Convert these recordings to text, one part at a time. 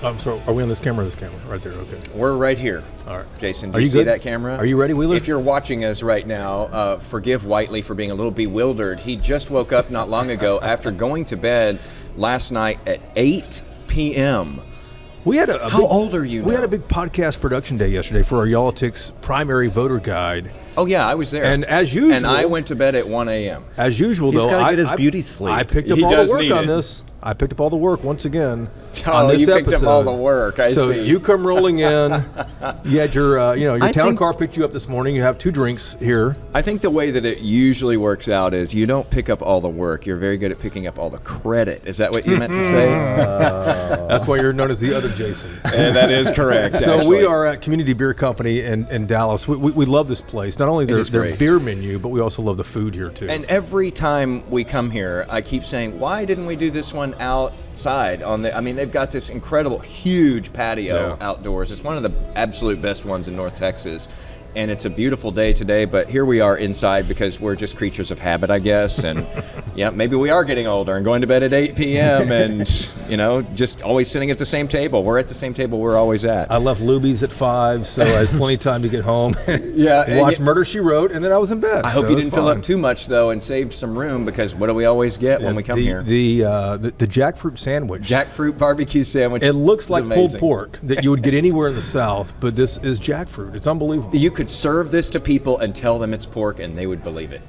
I'm sorry, are we on this camera or this camera? Right there, okay. We're right here. All right. Jason, do Are you you see good? that camera? Are you ready, Wheeler? If you're watching us right now, forgive Whiteley for being a little bewildered. He just woke up not long ago after going to bed last night at 8 p.m. How old are you now? We had a big podcast production day yesterday for our Y'all-ticks primary voter guide. Oh, yeah, I was there. And as usual... And I went to bed at 1 a.m. As usual, He's though... got to get his beauty sleep. I picked up all the work on this. I picked up all the work once again on this you picked episode. up all the work. I so see. You come rolling in. You had your, your town car picked you up this morning. You have 2 drinks here. I think the way that it usually works out is you don't pick up all the work. You're very good at picking up all the credit. Is that what you meant to say? That's why you're known as the other Jason. And that is correct. So actually. we are at Community Beer Company in Dallas. We love this place. Not only their beer menu, but we also love the food here too. And every time we come here, I keep saying, why didn't we do this one outside? They've got this incredible, huge patio outdoors. It's one of the absolute best ones in North Texas. And it's a beautiful day today, but here we are inside because we're just creatures of habit, I guess. And yeah, maybe we are getting older and going to bed at 8 p.m. and, just always sitting at the same table. We're at the same table we're always at. I left Luby's at 5, so I had plenty of time to get home. Watch Murder, She Wrote, and then I was in bed. I hope you didn't fill up too much, though, and saved some room, because what do we always get when we come here? The jackfruit sandwich. Jackfruit barbecue sandwich. It looks like pulled pork that you would get anywhere in the South, but this is jackfruit. It's unbelievable. You could serve this to people and tell them it's pork, and they would believe it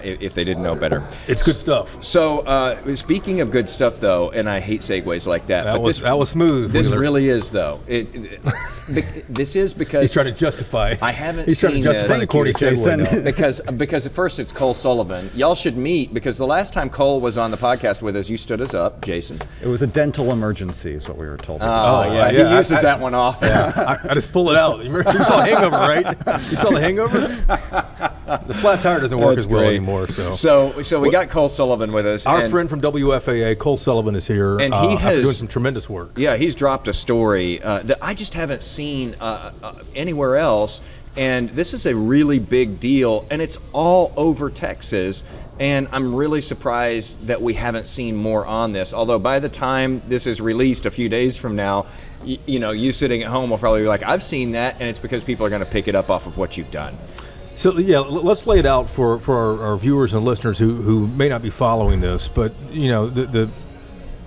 if they didn't know better. It's good stuff. So speaking of good stuff, though, and I hate segues like that. That was smooth. This Wheeler. really is, though. This is because he's trying to justify. I haven't He's trying to justify the corny segue. because at first it's Cole Sullivan. Y'all should meet, because the last time Cole was on the podcast with us, you stood us up, Jason. It was a dental emergency, is what we were told. He uses that one often. Yeah, I just pull it out. You saw Hangover, right? You saw the Hangover? The flat tire doesn't work as well anymore. So we got Cole Sullivan with us. Our friend from WFAA, Cole Sullivan, is here. And he has doing some tremendous work. Yeah, he's dropped a story that I just haven't seen anywhere else. And this is a really big deal, and it's all over Texas. And I'm really surprised that we haven't seen more on this. Although by the time this is released a few days from now, you sitting at home will probably be like, I've seen that, and it's because people are going to pick it up off of what you've done. So let's lay it out for our viewers and listeners who may not be following this. But the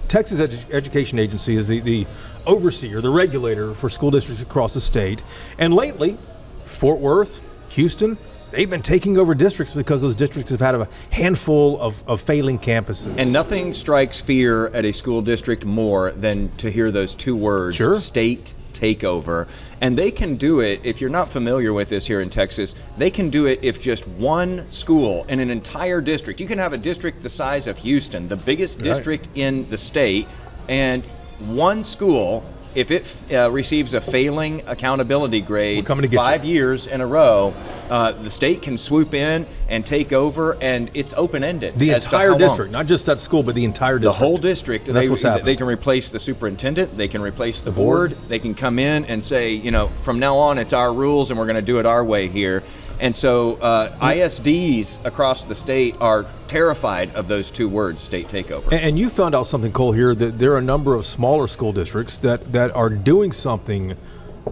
Texas Education Agency is the overseer, the regulator for school districts across the state. And lately, Fort Worth, Houston, they've been taking over districts because those districts have had a handful of failing campuses. And nothing strikes fear at a school district more than to hear those 2 words, state takeover. And they can do it, if you're not familiar with this here in Texas, they can do it if just one school in an entire district. You can have a district the size of Houston, the biggest district in the state, and one school, if it receives a failing accountability grade 5 years in a row, the state can swoop in and take over, and it's open-ended. The entire district, not just that school, but the entire district. The whole district. And that's what's happening. They can replace the superintendent. They can replace the board. They can come in and say, from now on, it's our rules, and we're going to do it our way here. And so ISDs across the state are terrified of those 2 words, state takeover. And you found out something, Cole, here, that there are a number of smaller school districts that are doing something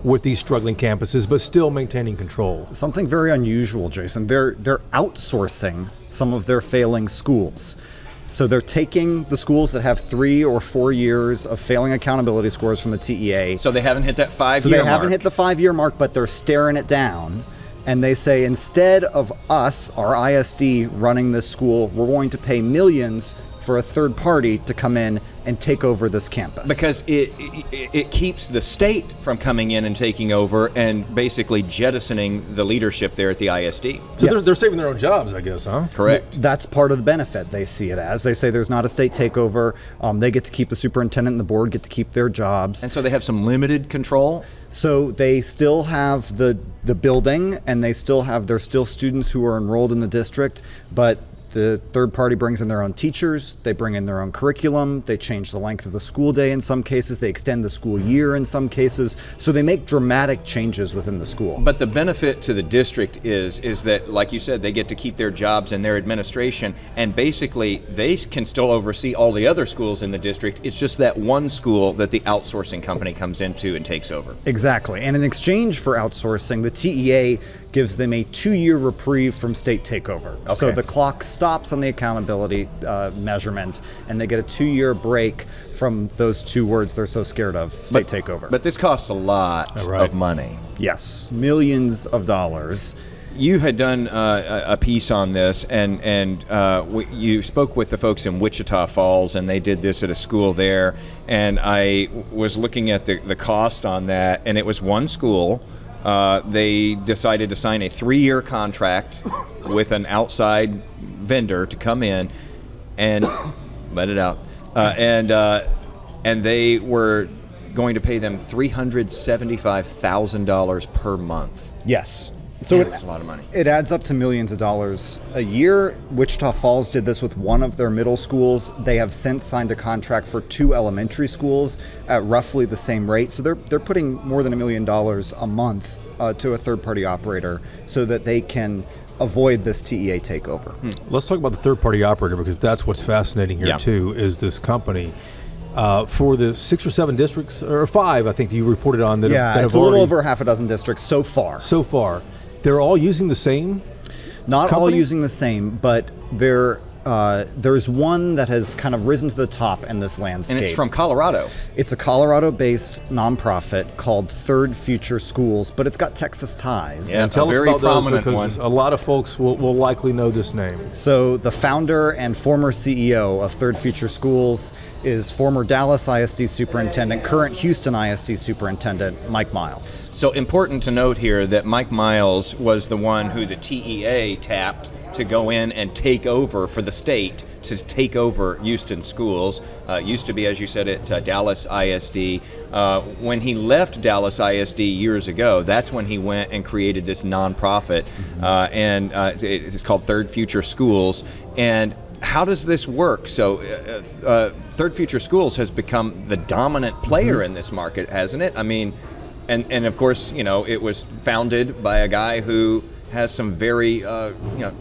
with these struggling campuses, but still maintaining control. Something very unusual, Jason. They're outsourcing some of their failing schools. So they're taking the schools that have 3 or 4 years of failing accountability scores from the TEA. So they haven't hit that 5-year mark. So they haven't hit the 5-year mark, but they're staring it down. And they say, instead of us, our ISD, running this school, we're going to pay millions for a third party to come in and take over this campus. Because it keeps the state from coming in and taking over and basically jettisoning the leadership there at the ISD. So they're saving their own jobs, I guess, huh? Correct. That's part of the benefit they see it as. They say there's not a state takeover. They get to keep the superintendent and the board get to keep their jobs. And so they have some limited control? So they still have the building, and there's still students who are enrolled in the district, but The third party brings in their own teachers, they bring in their own curriculum, they change the length of the school day in some cases, they extend the school year in some cases, so they make dramatic changes within the school. But the benefit to the district is that, like you said, they get to keep their jobs and their administration, and basically they can still oversee all the other schools in the district. It's just that one school that the outsourcing company comes into and takes over. Exactly, and in exchange for outsourcing, the TEA gives them a 2-year reprieve from state takeover. Okay. So the clock stops on the accountability measurement, and they get a 2-year break from those 2 words they're so scared of, state takeover. But this costs a lot of money. Yes, millions of dollars. You had done a piece on this, and you spoke with the folks in Wichita Falls, and they did this at a school there. And I was looking at the cost on that, and it was one school. They decided to sign a 3-year contract with an outside vendor to come in and let it out, and they were going to pay them $375,000 per month. Yes. So that's a lot of money. It adds up to millions of dollars a year. Wichita Falls did this with one of their middle schools. They have since signed a contract for 2 elementary schools at roughly the same rate. So they're putting more than $1 million a month to a third-party operator so that they can avoid this TEA takeover. Let's talk about the third-party operator, because that's what's fascinating here too, is this company. For the 6 or 7 districts, or 5, I think you reported on that. Yeah, it's a little over half a dozen districts so far. So far. They're all using the same Not company? all using the same, but there's one that has kind of risen to the top in this landscape. And it's from Colorado. It's a Colorado-based nonprofit called Third Future Schools, but it's got Texas ties. Yeah, And tell a us very about those, prominent because one. a lot of folks will likely know this name. So the founder and former CEO of Third Future Schools is former Dallas ISD superintendent, current Houston ISD superintendent, Mike Miles. So important to note here that Mike Miles was the one who the TEA tapped to go in and take over for the state, to take over Houston schools. Used to be, as you said, at Dallas ISD. When he left Dallas ISD years ago, that's when he went and created this nonprofit, and it's called Third Future Schools. And how does this work? So Third Future Schools has become the dominant player in this market, hasn't it? I mean, and of course, you know, it was founded by a guy who has some very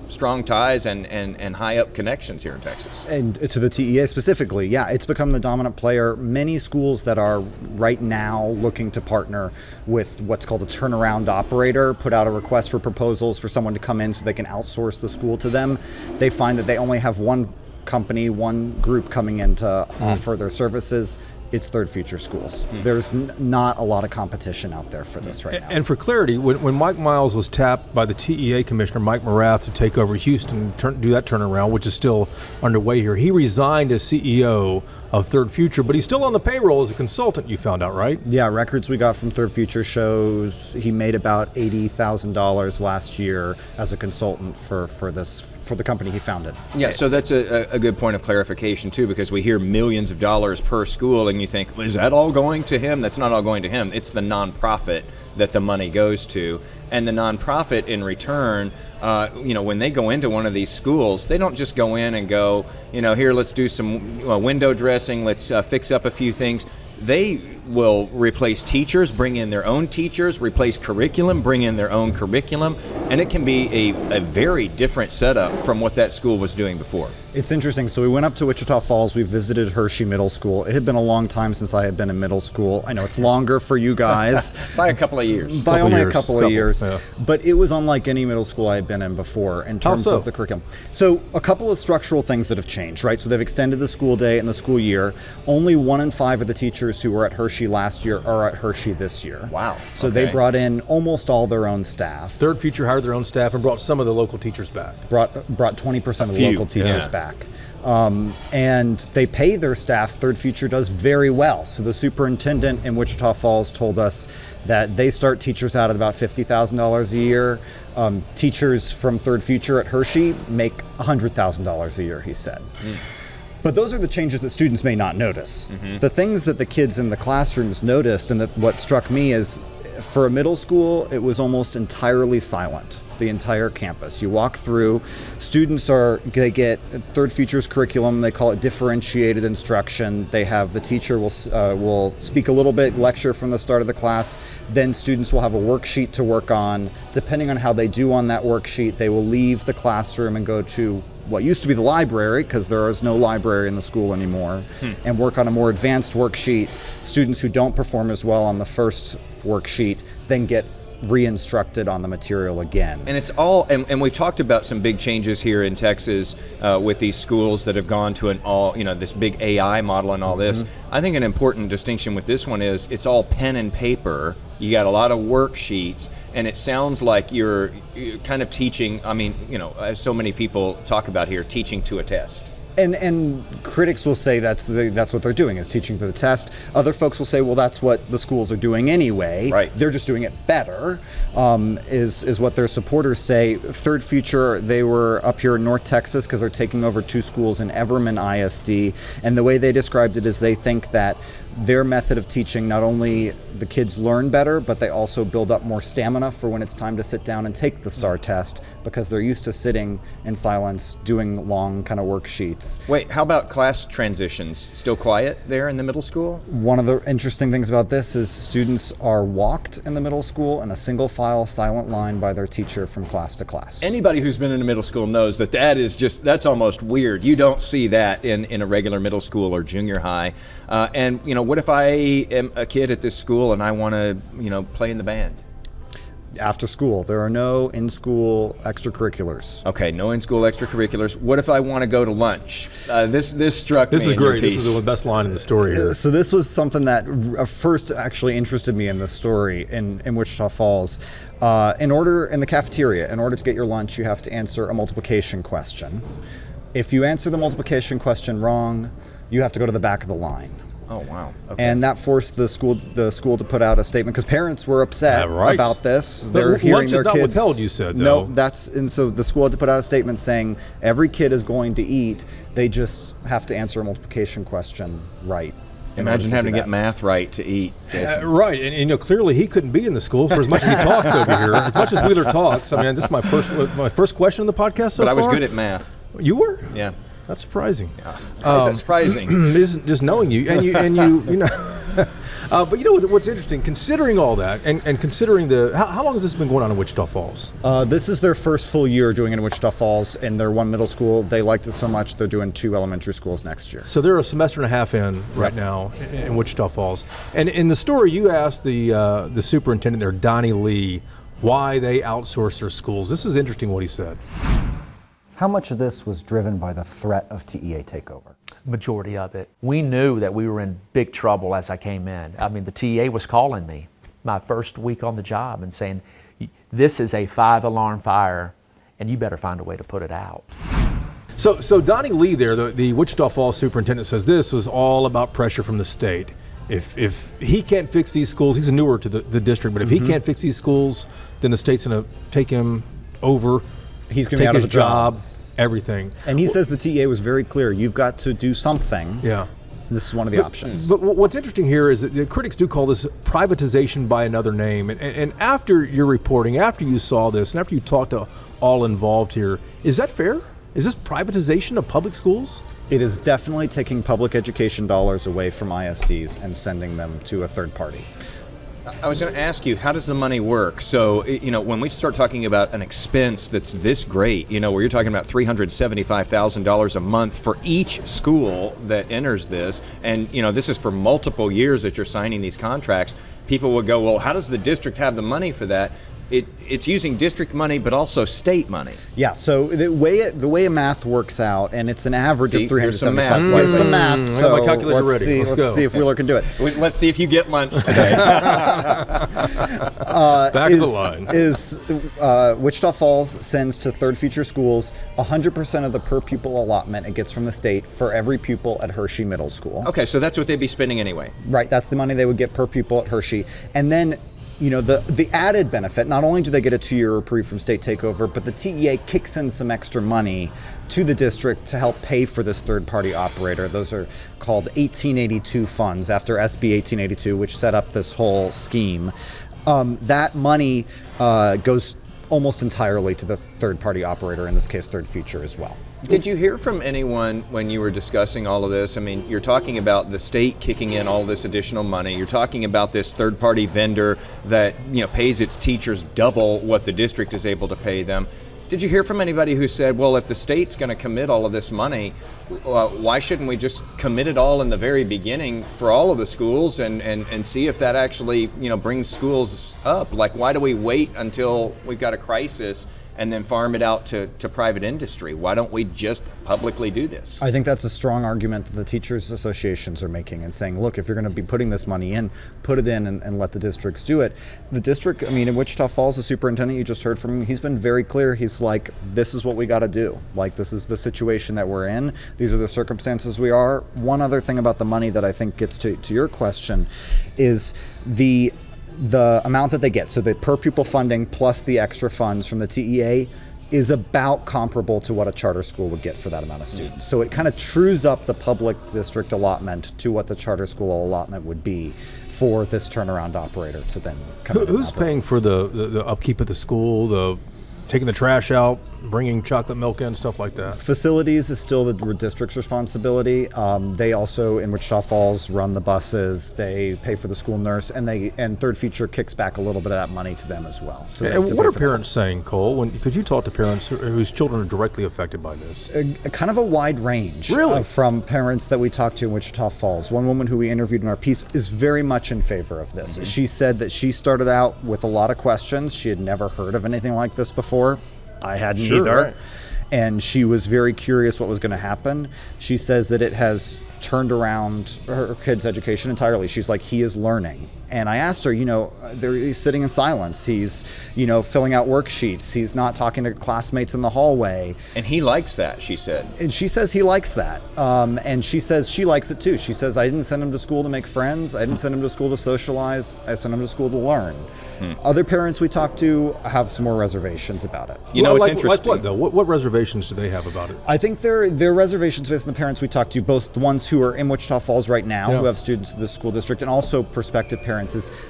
strong ties and high up connections here in Texas. And to the TEA specifically, yeah, it's become the dominant player. Many schools that are right now looking to partner with what's called a turnaround operator put out a request for proposals for someone to come in so they can outsource the school to them. They find that they only have one company, one group coming in to offer their services. It's Third Future Schools. There's not a lot of competition out there for this right now. And for clarity, when Mike Miles was tapped by the TEA commissioner, Mike Morath, to take over Houston, do that turnaround, which is still underway here, he resigned as CEO of Third Future, but he's still on the payroll as a consultant, you found out, right? Yeah, records we got from Third Future shows he made about $80,000 last year as a consultant for the company he founded. Yeah, so that's a good point of clarification too, because we hear millions of dollars per school and you think, is that all going to him? That's not all going to him. It's the nonprofit that the money goes to. And the nonprofit in return, when they go into one of these schools, they don't just go in and go, here, let's do some window dressing, let's fix up a few things. They will replace teachers, bring in their own teachers, replace curriculum, bring in their own curriculum, and it can be a very different setup from what that school was doing before. It's interesting. So we went up to Wichita Falls. We visited Hershey Middle School. It had been a long time since I had been in middle school. I know it's longer for you guys. By a couple of years. By only a couple of years. Yeah. But it was unlike any middle school I had been in before in terms of the curriculum. So a couple of structural things that have changed, right? So they've extended the school day and the school year. Only 1 in 5 of the teachers who were at Hershey last year are at Hershey this year. Wow. So they brought in almost all their own staff. Third Future hired their own staff and brought some of the local teachers back. Brought 20% of the local teachers back. And they pay their staff. Third Future does very well. So the superintendent in Wichita Falls told us that they start teachers out at about $50,000 a year. Teachers from Third Future at Hershey make $100,000 a year, he said. But those are the changes that students may not notice. The things that the kids in the classrooms noticed, and that what struck me is, for a middle school, it was almost entirely silent. the entire campus. You walk through, they get Third Future's curriculum, they call it differentiated instruction. They have, the teacher will speak a little bit, lecture from the start of the class, then students will have a worksheet to work on. Depending on how they do on that worksheet, they will leave the classroom and go to what used to be the library, because there is no library in the school anymore, and work on a more advanced worksheet. Students who don't perform as well on the first worksheet then get re-instructed on the material again. And it's all, and we've talked about some big changes here in Texas with these schools that have gone to this big AI model and all this. I think an important distinction with this one is it's all pen and paper. You got a lot of worksheets, and it sounds like you're kind of teaching, as so many people talk about here, teaching to a test. And critics will say that's what they're doing, is teaching to the test. Other folks will say, well, that's what the schools are doing anyway. Right. They're just doing it better, is what their supporters say. Third Future, they were up here in North Texas because they're taking over 2 schools in Everman ISD. And the way they described it is they think that their method of teaching, not only the kids learn better, but they also build up more stamina for when it's time to sit down and take the STAR test, because they're used to sitting in silence, doing long kind of worksheets. Wait, how about class transitions? Still quiet there in the middle school? One of the interesting things about this is students are walked in the middle school in a single file, silent line by their teacher from class to class. Anybody who's been in a middle school knows that's almost weird. You don't see that in a regular middle school or junior high. What if I am a kid at this school and I want to, play in the band? After school, there are no in-school extracurriculars. Okay, no in-school extracurriculars. What if I want to go to lunch? This struck me. This is great. This is the best line in the story here. So this was something that first actually interested me in the story in Wichita Falls. In the cafeteria, in order to get your lunch, you have to answer a multiplication question. If you answer the multiplication question wrong, you have to go to the back of the line. Oh, wow. Okay. And that forced the school to put out a statement, because parents were upset about this. They're hearing their lunch is kids. not withheld, you said, though. No, so the school had to put out a statement saying every kid is going to eat. They just have to answer a multiplication question right. Imagine having to get math right to eat, Jason. Right, and clearly he couldn't be in the school for as much as he talks over here. As much as Wheeler talks. This is my first question on the the podcast so far. But I was good at math. You were? Yeah. That's surprising. Yeah. Is that surprising? Isn't just knowing you, and you know. But what's interesting, considering all that, and considering how long has this been going on in Wichita Falls? This is their first full year doing it in Wichita Falls, and they're 1 middle school. They liked it so much they're doing 2 elementary schools next year. So they're a semester and a half in right now in Wichita Falls. And in the story, you asked the superintendent there, Donnie Lee, why they outsource their schools. This is interesting what he said. How much of this was driven by the threat of TEA takeover? Majority of it. We knew that we were in big trouble as I came in. The TEA was calling me my first week on the job and saying, this is a 5-alarm fire and you better find a way to put it out. So Donnie Lee there, the Wichita Falls superintendent, says this was all about pressure from the state. If he can't fix these schools, he's newer to the district, but if he can't fix these schools, then the state's going to take him over. He's going to be out of his a job. Everything. And he says the TEA was very clear. You've got to do something. Yeah. This is one of the options. But what's interesting here is that the critics do call this privatization by another name. And after your reporting, after you saw this, and after you talked to all involved here, is that fair? Is this privatization of public schools? It is definitely taking public education dollars away from ISDs and sending them to a third party. I was going to ask you, how does the money work? So, when we start talking about an expense that's this great, where you're talking about $375,000 a month for each school that enters this, and, this is for multiple years that you're signing these contracts, people would go, well, how does the district have the money for that? It's using district money, but also state money. Yeah. So the way math works out, and it's an average of 375. There's some math. So my calculator let's ready. Let's see if Wheeler can do it. Let's see if you get lunch today. Back of the line. Wichita Falls sends to Third Future schools 100% of the per pupil allotment it gets from the state for every pupil at Hershey Middle School. Okay, so that's what they'd be spending anyway. Right. That's the money they would get per pupil at Hershey, and then. The added benefit, not only do they get a 2-year reprieve from state takeover, but the TEA kicks in some extra money to the district to help pay for this third-party operator. Those are called 1882 funds, after SB 1882, which set up this whole scheme. That money goes almost entirely to the third-party operator, in this case, Third Future as well. Did you hear from anyone when you were discussing all of this? I mean, you're talking about the state kicking in all this additional money. You're talking about this third-party vendor that, pays its teachers double what the district is able to pay them. Did you hear from anybody who said, well, if the state's going to commit all of this money, why shouldn't we just commit it all in the very beginning for all of the schools and see if that actually, brings schools up? Like, why do we wait until we've got a crisis and then farm it out to private industry? Why don't we just publicly do this? I think that's a strong argument that the teachers associations are making and saying, look, if you're going to be putting this money in, put it in and let the districts do it. The district, in Wichita Falls, the superintendent you just heard from, he's been very clear. He's like, this is what we got to do. Like, this is the situation that we're in. These are the circumstances we are. One other thing about the money that I think gets to your question is the amount that they get, so the per pupil funding plus the extra funds from the TEA is about comparable to what a charter school would get for that amount of students. So it kind of trues up the public district allotment to what the charter school allotment would be for this turnaround operator to then come in. Who's paying for the upkeep of the school, taking the trash out, bringing chocolate milk in, stuff like that? Facilities is still the district's responsibility. They also, in Wichita Falls, run the buses. They pay for the school nurse, and Third Future kicks back a little bit of that money to them as well. So and what are parents saying, Cole? Because you talk to parents whose children are directly affected by this. Kind of a wide range. Really? From parents that we talked to in Wichita Falls. One woman who we interviewed in our piece is very much in favor of this. Mm-hmm. She said that she started out with a lot of questions. She had never heard of anything like this before. I hadn't either. Right. And she was very curious what was going to happen. She says that it has turned around her kid's education entirely. She's like, he is learning. And I asked her, he's sitting in silence. He's, filling out worksheets. He's not talking to classmates in the hallway. And he likes that, she said. And she says he likes that. And she says she likes it too. She says, I didn't send him to school to make friends. I didn't send him to school to socialize. I sent him to school to learn. Other parents we talked to have some more reservations about it. It's interesting. Like what, though? What reservations do they have about it? I think they're reservations based on the parents we talked to, both the ones who are in Wichita Falls right now, who have students in the school district, and also prospective parents.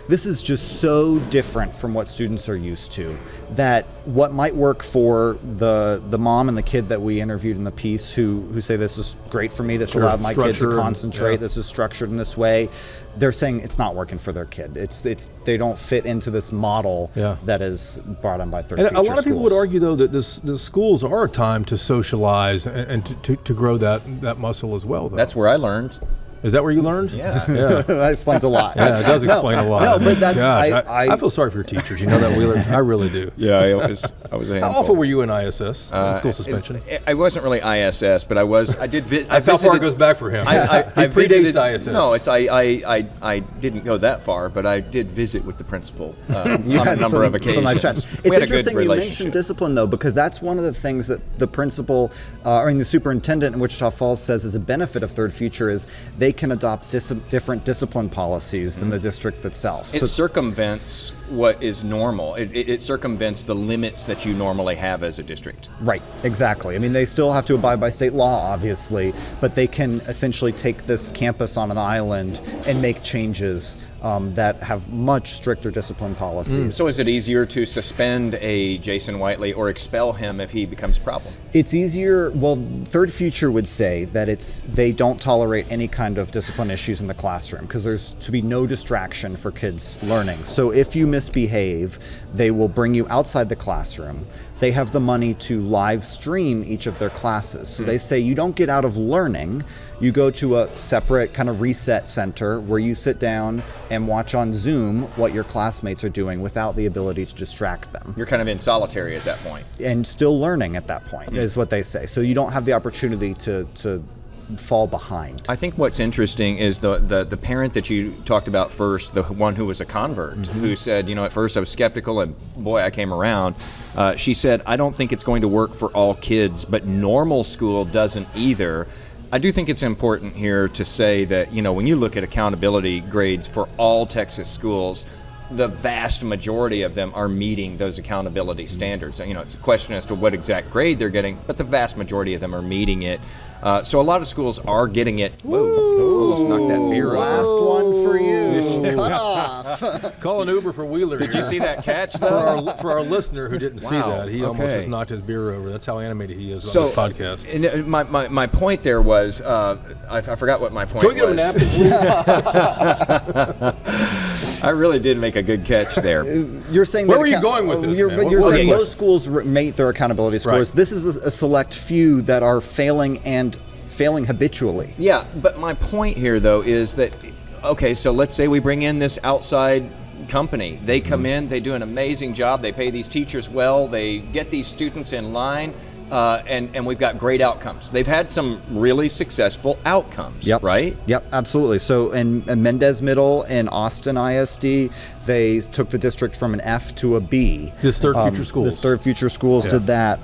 This is just so different from what students are used to, that what might work for the mom and the kid that we interviewed in the piece who say this is great for me, this allowed my kid to concentrate, this is structured in this way, they're saying it's not working for their kid. It's they don't fit into this model that is brought on by Third Future schools. A lot of people would schools. argue, though, that the schools are a time to socialize and to grow that muscle as well, though. That's where I learned. Is that where you learned? Yeah. That explains a lot. Yeah, it does explain a lot. No, but that's God, I feel sorry for your teachers. You know that, Wheeler? I really do. Yeah, I was a handful. How often were you in ISS, school suspension? I wasn't really ISS, but I did visit. That's how far it goes back for him. I visited visited ISS. No, I didn't go that far, but I did visit with the principal on a number of occasions. Some nice chats. We It's had a good interesting you relationship. mentioned discipline, though, because that's one of the things that the principal, the superintendent in Wichita Falls says is a benefit of Third Future is they can adopt different discipline policies than the district itself. It circumvents what is normal. It circumvents the limits that you normally have as a district. Right, exactly. I mean, they still have to abide by state law, obviously, but they can essentially take this campus on an island and make changes that have much stricter discipline policies. So is it easier to suspend a Jason Whiteley or expel him if he becomes a problem? It's easier. Well, Third Future would say that they don't tolerate any kind of discipline issues in the classroom because there's to be no distraction for kids learning. So if you misbehave, they will bring you outside the classroom. They have the money to live stream each of their classes. So they say you don't get out of learning. You go to a separate kind of reset center where you sit down and watch on Zoom what your classmates are doing without the ability to distract them. You're kind of in solitary at that point. And still learning at that point is what they say. So you don't have the opportunity to fall behind. I think what's interesting is the parent that you talked about first, the one who was a convert, who said, at first I was skeptical and boy, I came around. She said, I don't think it's going to work for all kids, but normal school doesn't either. I do think it's important here to say that, when you look at accountability grades for all Texas schools, the vast majority of them are meeting those accountability standards. It's a question as to what exact grade they're getting, but the vast majority of them are meeting it. So a lot of schools are getting it. Whoa. Almost knocked that beer over. Last one for you. Cut off. Call an Uber for Wheeler. Did you see that catch, though? For our listener who didn't see Wow, that, he almost okay. just knocked his beer over. That's how animated he is on this podcast. And my point there was, I forgot what my point Can we was. get him a napkin, please? I really did make a good catch there. You're saying Where that were you going with this, man? You're What- saying what- most schools mate their accountability scores. Right. This is a select few that are failing habitually. Yeah, but my point here, though, is that, okay, so let's say we bring in this outside company. They come in, they do an amazing job, they pay these teachers well, they get these students in line, and we've got great outcomes. They've had some really successful outcomes, right? Yep, absolutely. So in Mendez Middle and Austin ISD, they took the district from an F to a B. This Third Future Schools. This Third Future Schools did that.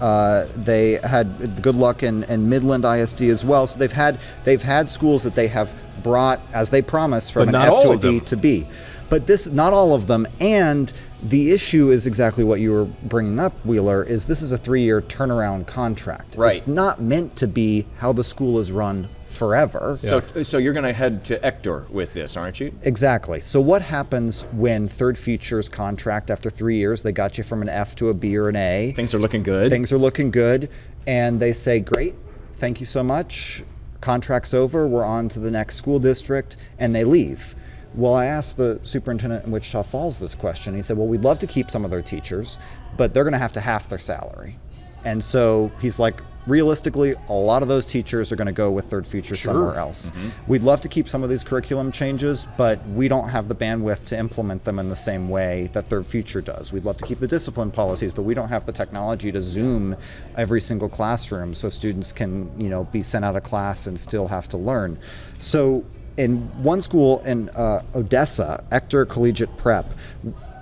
They had good luck in Midland ISD as well. So they've had schools that they have brought, as they promised, from But an not F all to a of D them. to B. But this, not all of them. And the issue is exactly what you were bringing up, Wheeler, is this is a 3-year turnaround contract. Right. It's not meant to be how the school is run forever. So you're going to head to Ector with this, aren't you? Exactly. So what happens when Third Future's contract, after 3 years, they got you from an F to a B or an A. Things are looking good. Things are looking good. And they say, great, thank you so much. Contract's over. We're on to the next school district. And they leave. Well, I asked the superintendent in Wichita Falls this question. He said, well, we'd love to keep some of their teachers, but they're going to have to half their salary. And so he's like, realistically, a lot of those teachers are going to go with Third Future somewhere else. We'd love to keep some of these curriculum changes, but we don't have the bandwidth to implement them in the same way that Third Future does. We'd love to keep the discipline policies, but we don't have the technology to Zoom every single classroom so students can, be sent out of class and still have to learn. So in one school in Odessa, Ector Collegiate Prep,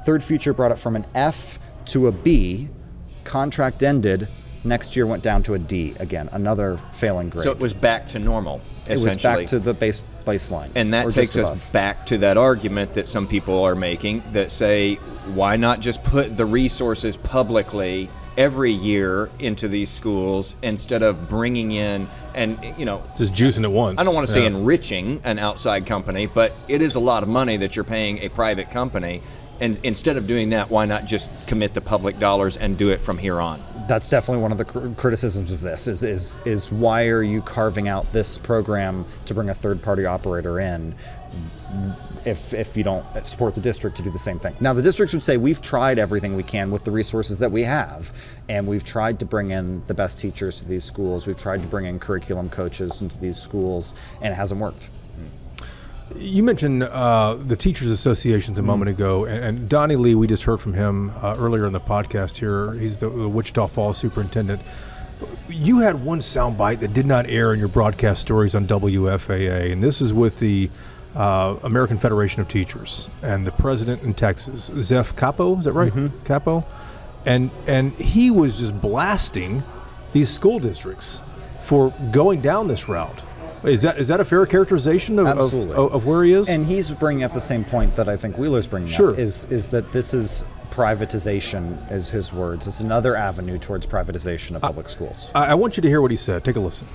Third Future brought it from an F to a B. Contract ended. Next year went down to a D again, another failing grade. So it was back to normal, essentially. It was back to the baseline. And that takes us back to that argument that some people are making that say, why not just put the resources publicly every year into these schools instead of bringing in and, just juicing it once. I don't want to say enriching an outside company, but it is a lot of money that you're paying a private company. And instead of doing that, why not just commit the public dollars and do it from here on? That's definitely one of the criticisms of this is why are you carving out this program to bring a third-party operator in if you don't support the district to do the same thing? Now, the districts would say, we've tried everything we can with the resources that we have, and we've tried to bring in the best teachers to these schools. We've tried to bring in curriculum coaches into these schools, and it hasn't worked. You mentioned the teachers associations a moment ago, and Donnie Lee, we just heard from him earlier in the podcast here. He's the Wichita Falls superintendent. You had one soundbite that did not air in your broadcast stories on WFAA, and this is with the American Federation of Teachers and the president in Texas, Zeph Capo, is that right? Capo? And he was just blasting these school districts for going down this route. Is that a fair characterization of where he is? And he's bringing up the same point that I think Wheeler's bringing up, is that this is privatization, is his words. It's another avenue towards privatization of public schools. I want you to hear what he said. Take a listen.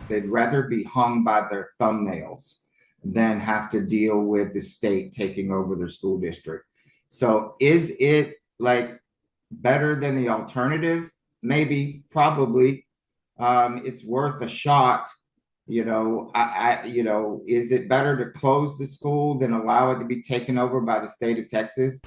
They'd rather be hung by their thumbnails than have to deal with the state taking over their school district. So is it better than the alternative? Maybe, probably. It's worth a shot. Is it better to close the school than allow it to be taken over by the state of Texas?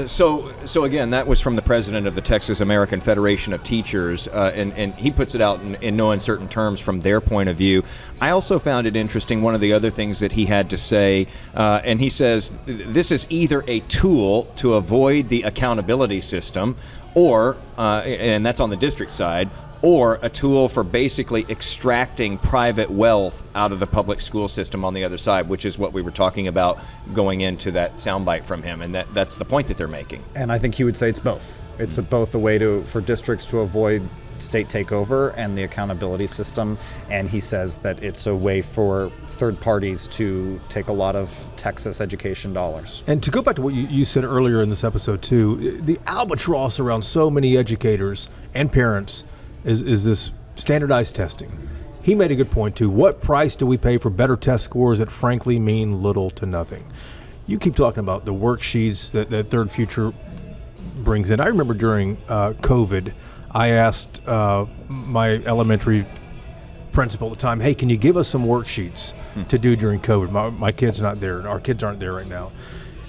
So again, that was from the president of the Texas American Federation of Teachers, and he puts it out in no uncertain terms from their point of view. I also found it interesting, one of the other things that he had to say, and he says this is either a tool to avoid the accountability system, or, and that's on the district side, or a tool for basically extracting private wealth out of the public school system on the other side, which is what we were talking about going into that soundbite from him, and that's the point that they're making. And I think he would say it's both. It's both a way for districts to avoid state takeover and the accountability system, and he says that it's a way for third parties to take a lot of Texas education dollars. And to go back to what you said earlier in this episode too, the albatross around so many educators and parents is this standardized testing. he made a good point too. What price do we pay for better test scores that frankly mean little to nothing? You keep talking about the worksheets that Third Future brings in. I remember during COVID, I asked my elementary principal at the time, hey, can you give us some worksheets to do during COVID? My kid's not there. Our kids aren't there right now.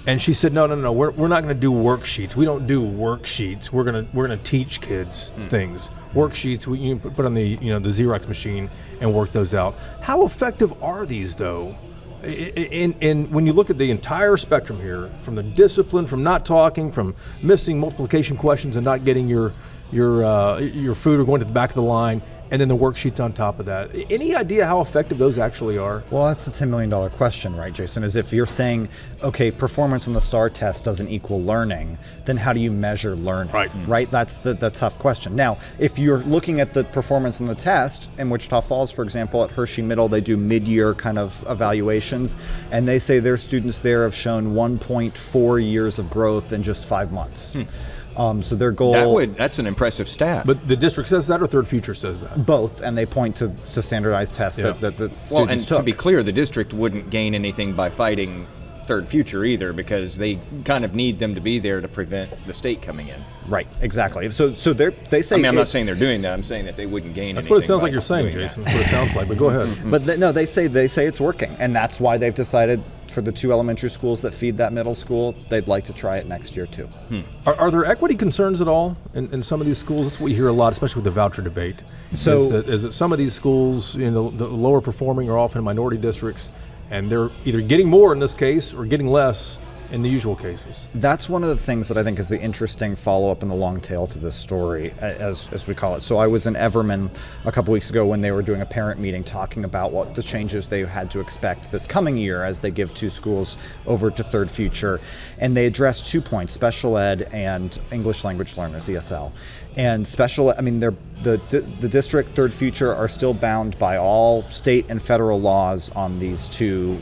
And she said, no, we're not going to do worksheets. We don't do worksheets. We're gonna teach kids things. Worksheets, you put on the the Xerox machine and work those out. How effective are these though? And when you look at the entire spectrum here, from the discipline, from not talking, from missing multiplication questions and not getting your food or going to the back of the line, and then the worksheets on top of that. Any idea how effective those actually are? Well, that's the $10 million question, right, Jason? Is if you're saying, okay, performance on the STAR test doesn't equal learning, then how do you measure learning? Right? That's the tough question. Now, if you're looking at the performance on the test, in Wichita Falls, for example, at Hershey Middle, they do mid-year kind of evaluations, and they say their students there have shown 1.4 years of growth in just 5 months. So their goal... That's an impressive stat. But the district says that or Third Future says that? Both, and they point to standardized tests that the students Well, and took. to be clear, the district wouldn't gain anything by fighting Third Future either, because they kind of need them to be there to prevent the state coming in. Right, exactly. So they say... I mean, I'm not saying they're doing that. I'm saying that they wouldn't gain anything. That's what it sounds like you're saying, Jason. That's what it sounds like, but go ahead. But they say it's working, and that's why they've decided for the 2 elementary schools that feed that middle school, they'd like to try it next year too. Are there equity concerns at all in some of these schools? That's what we hear a lot, especially with the voucher debate. So is that some of these schools, the lower performing, are often minority districts, and they're either getting more in this case or getting less in the usual cases? That's one of the things that I think is the interesting follow-up in the long tail to this story, as we call it. So I was in Everman a couple weeks ago when they were doing a parent meeting talking about what the changes they had to expect this coming year as they give 2 schools over to Third Future. And they addressed 2 points, special ed and English language learners, ESL. And special, I mean, the district, Third Future, are still bound by all state and federal laws on these 2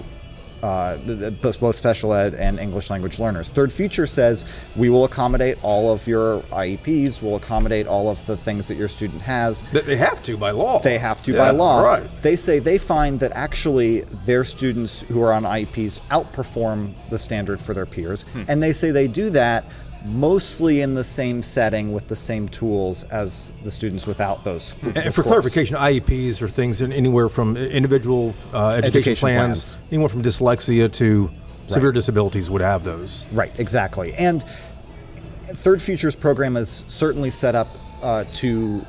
both special ed and English language learners. Third Future says we will accommodate all of your IEPs, we'll accommodate all of the things that your student has. They have to by law. They have to by law. Right. They say they find that actually their students who are on IEPs outperform the standard for their peers, and they say they do that mostly in the same setting with the same tools as the students without those. And for clarification, IEPs are things anywhere from individual education plans, anyone from dyslexia to severe disabilities would have those. Right, exactly. And Third Future's program is certainly set up to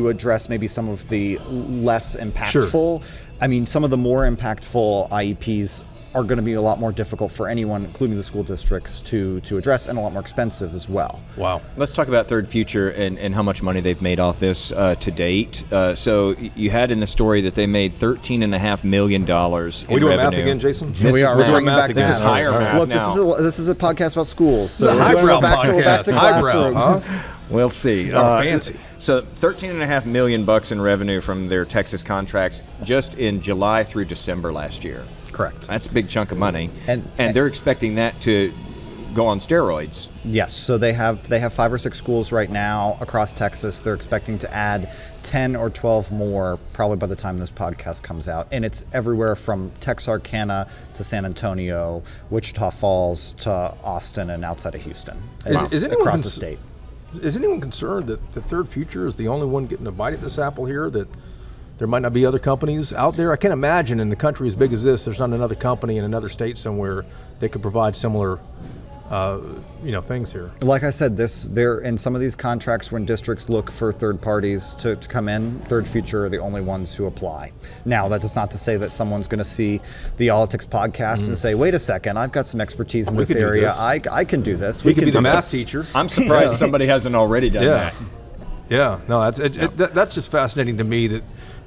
address maybe some of the less impactful. I mean, some of the more impactful IEPs are going to be a lot more difficult for anyone, including the school districts, to address, and a lot more expensive as well. Wow. Let's talk about Third Future and how much money they've made off this to date. So you had in the story that they made $13.5 million in revenue. Are we doing math again, Jason? We are. We're bringing back This is higher math Look, now. this is a podcast about schools. So it's a highbrow we're back to classroom. Huh? We'll see. Fancy. So $13.5 million in revenue from their Texas contracts just in July through December last year. Correct. That's a big chunk of money, and they're expecting that to go on steroids. Yes, so they have 5 or 6 schools right now across Texas. They're expecting to add 10 or 12 more probably by the time this podcast comes out, and it's everywhere from Texarkana to San Antonio, Wichita Falls to Austin, and outside of Houston. Is anyone across the state. Is anyone concerned that the Third Future is the only one getting a bite at this apple here, that there might not be other companies out there? I can't imagine in a country as big as this, there's not another company in another state somewhere that could provide similar things here. Like I said, there in some of these contracts, when districts look for third parties to come in, Third Future are the only ones who apply. Now, that is not to say that someone's going to see the Politics podcast and say, wait a second, I've got some expertise in this area. I can do this. We can be the math teacher. I'm surprised somebody hasn't already done that. Yeah, no, that's just fascinating to me that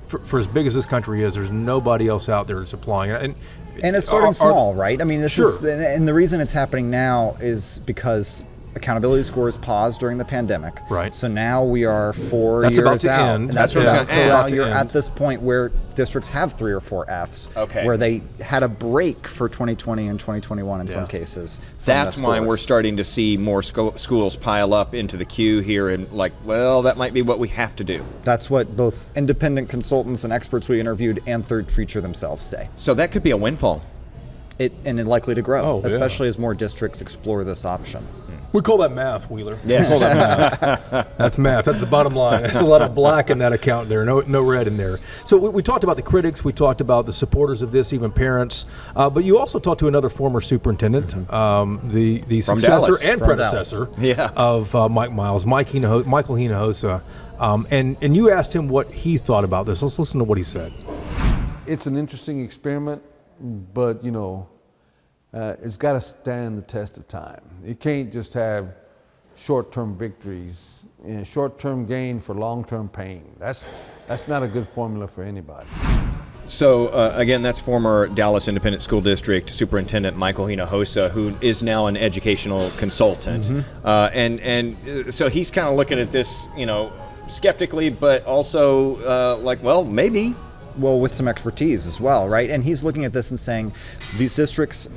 for as big as this country is, there's nobody else out there that's applying. And it's starting small, right? I mean, this Sure. is, and the reason it's happening now is because accountability scores paused during the pandemic. Right. So now we are 4 That's years about to out. end. And that's That's about what I was so gonna now you're ask. at this point where districts have 3 or 4 Fs, Okay. where they had a break for 2020 and 2021 in some cases. That's why we're starting to see more schools pile up into the queue here, and like, well, that might be what we have to do. That's what both independent consultants and experts we interviewed and Third Future themselves say. So that could be a windfall. And it's likely to grow, Oh, yeah. especially as more districts explore this option. We call that math, Wheeler. Yes. We call that math. That's math. That's the bottom line. There's a lot of black in that account there, no red in there. So we talked about the critics. We talked about the supporters of this, even parents. But you also talked to another former superintendent, the From successor Dallas. and From predecessor Yeah. of Mike Miles, Michael Hinojosa. And you asked him what he thought about this. Let's listen to what he said. It's an interesting experiment, but it's got to stand the test of time. You can't just have short-term victories and short-term gain for long-term pain. That's not a good formula for anybody. So again, that's former Dallas Independent School District Superintendent Michael Hinojosa, who is now an educational consultant, and so he's kind of looking at this, skeptically, but also like, well, maybe. Well, with some expertise as well, right? And he's looking at this and saying, these districts,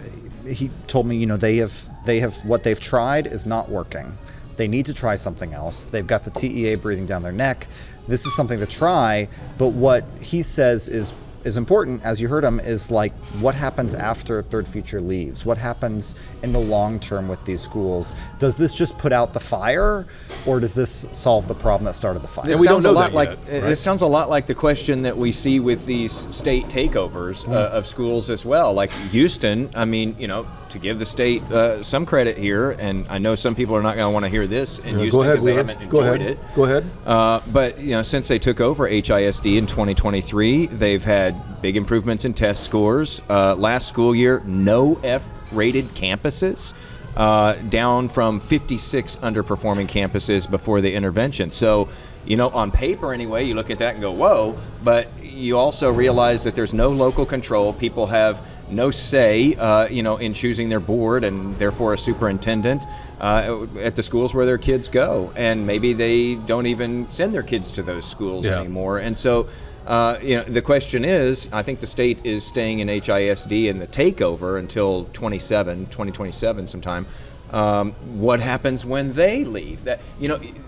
he told me, they have what they've tried is not working. They need to try something else. They've got the TEA breathing down their neck. This is something to try, but what he says is important, as you heard him, is like what happens after Third Future leaves? What happens in the long term with these schools? Does this just put out the fire, or does this solve the problem that started the fire? Yeah, we don't know that like yet, right? It sounds a lot like the question that we see with these state takeovers of schools as well. Like Houston, I mean, to give the state some credit here, and I know some people are not going to want to hear this in Houston because they haven't enjoyed it. Go ahead. But since they took over HISD in 2023, they've had big improvements in test scores. Last school year, no F-rated campuses, down from 56 underperforming campuses before the intervention. So, on paper anyway, you look at that and go, whoa, but you also realize that there's no local control. People have no say, in choosing their board and therefore a superintendent at the schools where their kids go. And maybe they don't even send their kids to those schools anymore. And so, the question is, I think the state is staying in HISD in the takeover until 2027 sometime. What happens when they leave? That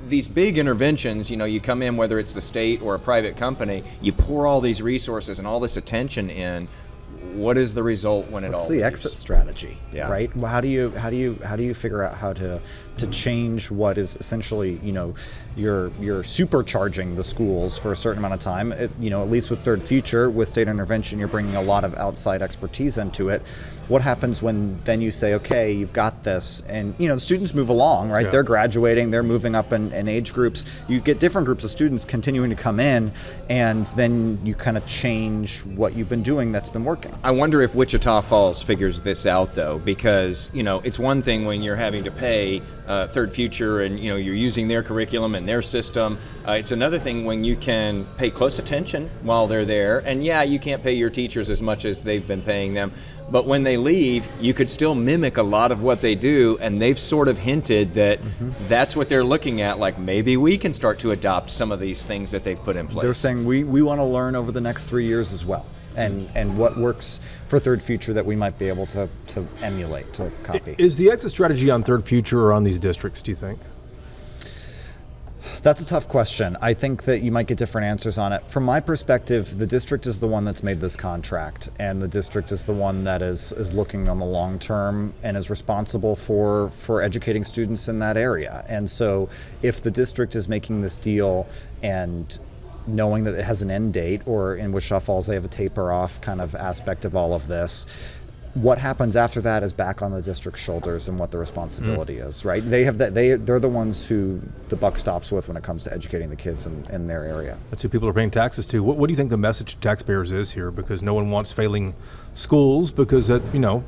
these big interventions, you come in, whether it's the state or a private company, you pour all these resources and all this attention in. What is the result when it all What's the leaves? exit strategy, Yeah. right? Well, how do you figure out how to change what is essentially, you're supercharging the schools for a certain amount of time. At least with Third Future, with state intervention, you're bringing a lot of outside expertise into it. What happens when then you say, okay, you've got this, and the students move along, right? Yeah. They're graduating, they're moving up in age groups. You get different groups of students continuing to come in, and then you kind of change what you've been doing that's been working. I wonder if Wichita Falls figures this out, though, because it's one thing when you're having to pay Third Future and you're using their curriculum and their system. It's another thing when you can pay close attention while they're there, and you can't pay your teachers as much as they've been paying them. But when they leave, you could still mimic a lot of what they do, and they've sort of hinted that that's what they're looking at. Like maybe we can start to adopt some of these things that they've put in place. They're saying we want to learn over the next 3 years as well. And what works for Third Future that we might be able to emulate, to copy. Is the exit strategy on Third Future or on these districts, do you think? That's a tough question. I think that you might get different answers on it. From my perspective, the district is the one that's made this contract, and the district is the one that is looking on the long term and is responsible for educating students in that area. And so if the district is making this deal and knowing that it has an end date, or in Wichita Falls they have a taper off kind of aspect of all of this, what happens after that is back on the district's shoulders and what the responsibility is, right? They have that. They're the ones who the buck stops with when it comes to educating the kids in their area. That's who people are paying taxes to. What do you think the message to taxpayers is here? Because no one wants failing schools, because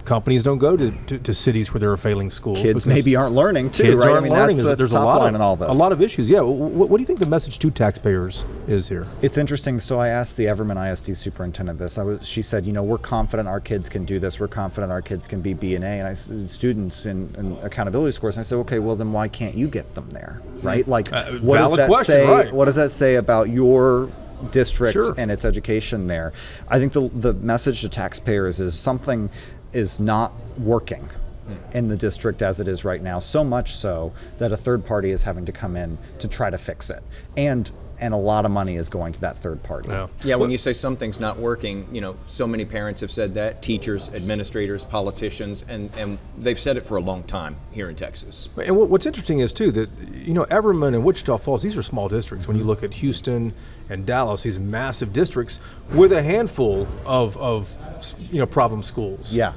companies don't go to cities where there are failing schools. Kids maybe aren't learning too, kids right? Aren't learning. That's there's top line in all this. A lot of issues. Yeah. What do you think the message to taxpayers is here? It's interesting. So I asked the Everman ISD superintendent this. She said, we're confident our kids can do this. We're confident our kids can be B&A, and I said, students and accountability scores. And I said, okay, well then why can't you get them there, right? Like, what does valid that question, say? right. What does that say about your district Sure. and its education there. I think the message to taxpayers is something is not working in the district as it is right now, so much so that a third party is having to come in to try to fix it. And a lot of money is going to that third party. Yeah, when you say something's not working, so many parents have said that, teachers, administrators, politicians, and they've said it for a long time here in Texas. And what's interesting is, too, that, Everman and Wichita Falls, these are small districts. When you look at Houston and Dallas, these massive districts with a handful of problem schools. Yeah.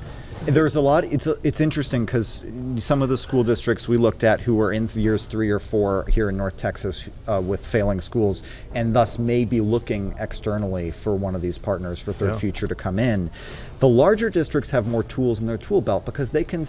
There's a lot. It's interesting because some of the school districts we looked at who were in years 3 or 4 here in North Texas with failing schools, and thus may be looking externally for one of these partners for Third Future to come in. The larger districts have more tools in their tool belt because they can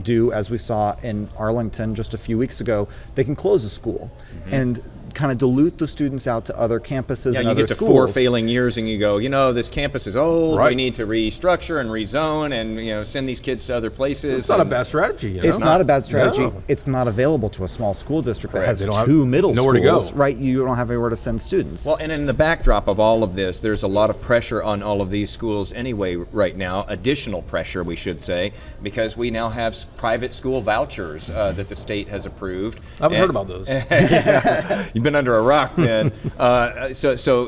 do, as we saw in Arlington just a few weeks ago, they can close a school and kind of dilute the students out to other campuses and you other get to schools. 4 failing years and you go, this campus is old, Right. we need to restructure and rezone and, send these kids to other places. It's not a bad strategy. It's not a bad strategy. No. It's not available to a small school district that Correct. has They don't have 2 middle nowhere schools, to go. right? You don't have anywhere to send students. Well, and in the backdrop of all of this, there's a lot of pressure on all of these schools anyway right now, additional pressure, we should say, because we now have private school vouchers that the state has approved. I haven't heard about those. You've been under a rock, man. So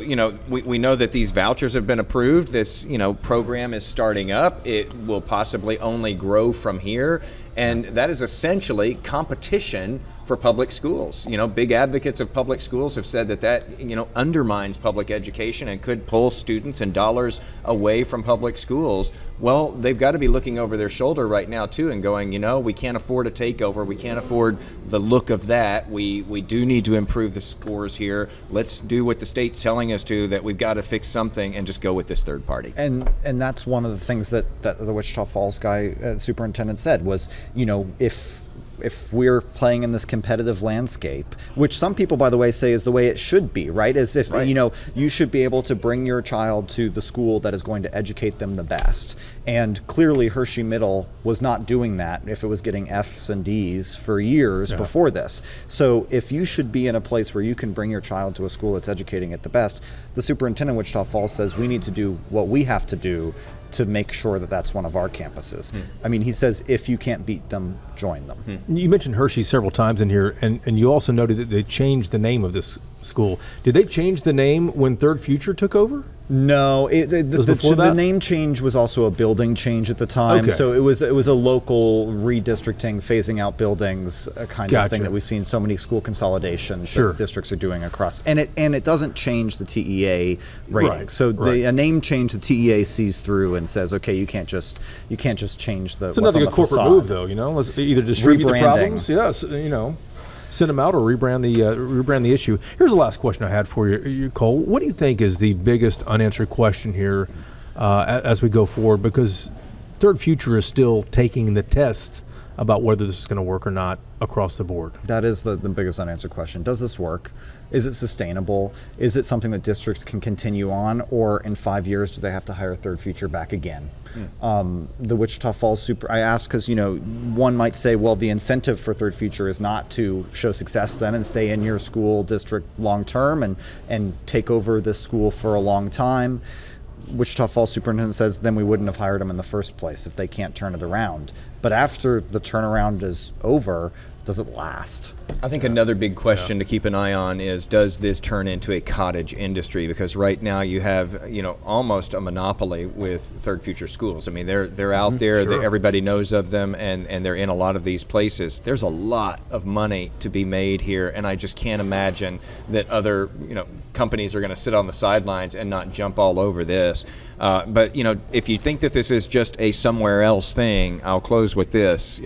we know that these vouchers have been approved. This, program is starting up. It will possibly only grow from here. And that is essentially competition for public schools. Big advocates of public schools have said that undermines public education and could pull students and dollars away from public schools. Well, they've got to be looking over their shoulder right now too and going, we can't afford a takeover. We can't afford the look of that. We do need to improve the scores here. Let's do what the state's telling us to, that we've got to fix something and just go with this third party. And that's one of the things that the Wichita Falls guy, superintendent, said was, if we're playing in this competitive landscape, which some people, by the way, say is the way it should be, right? As if, you should be able to bring your child to the school that is going to educate them the best. And clearly Hershey Middle was not doing that if it was getting F's and D's for years before this. So if you should be in a place where you can bring your child to a school that's educating it the best, the superintendent of Wichita Falls says we need to do what we have to do to make sure that that's one of our campuses. I mean, he says if you can't beat them, join them. You mentioned Hershey several times in here, and you also noted that they changed the name of this school. Did they change the name when Third Future took over? No, the name change was also a building change at the time. Okay. So it was a local redistricting, phasing out buildings kind of thing that we've seen so many school consolidations that districts are doing across. And it doesn't change the TEA rating. Right. So a name change, the TEA sees through and says, okay, you can't just change the. It's another good corporate facade. move, though. Let's either distribute the Rebranding. problems, send them out or rebrand the issue. Here's the last question I had for you, Cole. What do you think is the biggest unanswered question here as we go forward? Because Third Future is still taking the test about whether this is going to work or not across the board. That is the biggest unanswered question. Does this work? Is it sustainable? Is it something that districts can continue on? Or in 5 years, do they have to hire Third Future back again? The Wichita Falls I ask because, one might say, well, the incentive for Third Future is not to show success then and stay in your school district long term and take over this school for a long time. Wichita Falls superintendent says then we wouldn't have hired them in the first place if they can't turn it around. But after the turnaround is over, does it last? I think another big question to keep an eye on is, does this turn into a cottage industry? Because right now you have, almost a monopoly with Third Future schools. I mean, they're out there, Sure. everybody knows of them, and they're in a lot of these places. There's a lot of money to be made here, and I just can't imagine that other, companies are going to sit on the sidelines and not jump all over this. But if you think that this is just a somewhere else thing, I'll close with this.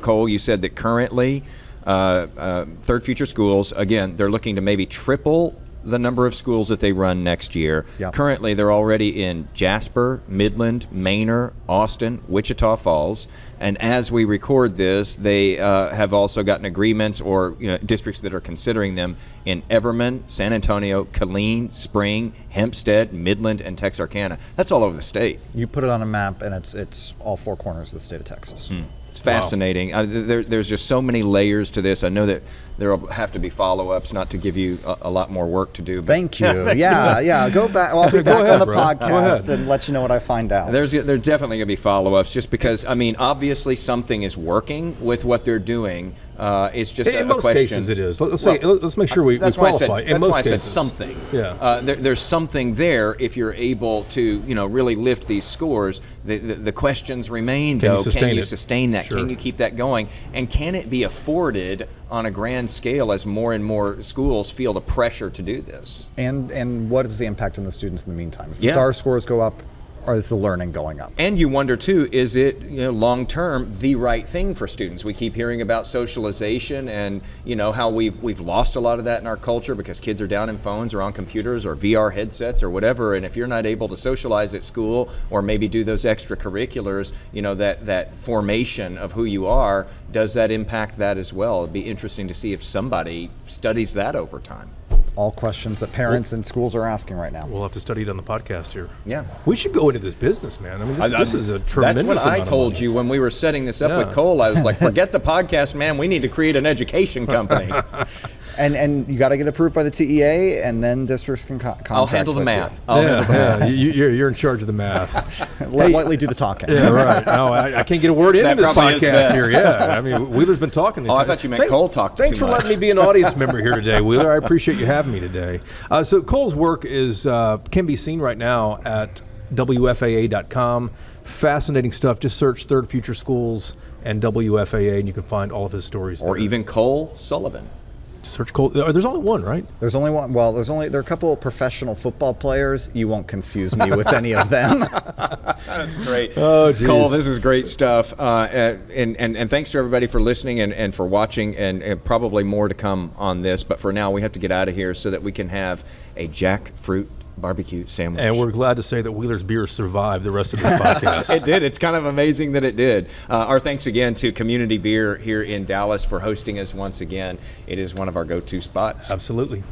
Cole, you said that currently Third Future schools, again, they're looking to maybe triple the number of schools that they run next year. Yep. Currently, they're already in Jasper, Midland, Manor, Austin, Wichita Falls, and as we record this, they have also gotten agreements or districts that are considering them in Everman, San Antonio, Killeen, Spring, Hempstead, Midland, and Texarkana. That's all over the state. You put it on a map and it's all 4 corners of the state of Texas. It's fascinating. There's just so many layers to this. I know that there will have to be follow-ups, not to give you a lot more work to do. But Thank you. Yeah. Go back. Well, I'll be back ahead, on the bro. podcast and let you know what I find out. There's definitely going to be follow-ups, just because, I mean, obviously something is working with what they're doing. It's just In a most question. cases, it is. Let's make sure we qualify. That's why I said something. Yeah. There's something there if you're able to, really lift these scores. The questions remain, though. Can you sustain that? Sure. Can you keep that going? And can it be afforded on a grand scale as more and more schools feel the pressure to do this? And what is the impact on the students in the meantime? If the Yeah. STAR scores go up, or is the learning going up? And you wonder too, is it long term the right thing for students? We keep hearing about socialization and how we've lost a lot of that in our culture because kids are down in phones or on computers or VR headsets or whatever. And if you're not able to socialize at school or maybe do those extracurriculars, that formation of who you are, does that impact that as well? It'd be interesting to see if somebody studies that over time. All questions that parents and schools are asking right now. We'll have to study it on the podcast here. Yeah. We should go into this business, man. I mean, this is a tremendous That's what I amount of told money. you when we were setting this up Yeah. with Cole. I was like, forget the podcast, man. We need to create an education company. And you got to get approved by the TEA, and then districts can contract. I'll handle the with math. You're in charge of the math. you. Let Whiteley do the talking. Yeah, right. No, I can't get a word in That this probably is podcast best. here. Yeah, I mean, Wheeler's been talking. Oh, I thought you meant Cole talked Thanks too for much. letting me be an audience member here today, Wheeler. I appreciate you having me today. So Cole's work can be seen right now at WFAA.com. Fascinating stuff. Just search Third Future Schools and WFAA, and you can find all of his stories. Or there. even Cole Sullivan. Search Cole. There's only one, right? There's only one. Well, there are a couple of professional football players. You won't confuse me with any of them. That's great. Oh, geez. Cole, this is great stuff. And thanks to everybody for listening and for watching, and probably more to come on this. But for now, we have to get out of here so that we can have a jackfruit barbecue sandwich. And we're glad to say that Wheeler's beer survived the rest of this podcast. It did. It's kind of amazing that it did. Our thanks again to Community Beer here in Dallas for hosting us once again. It is one of our go-to spots. Absolutely.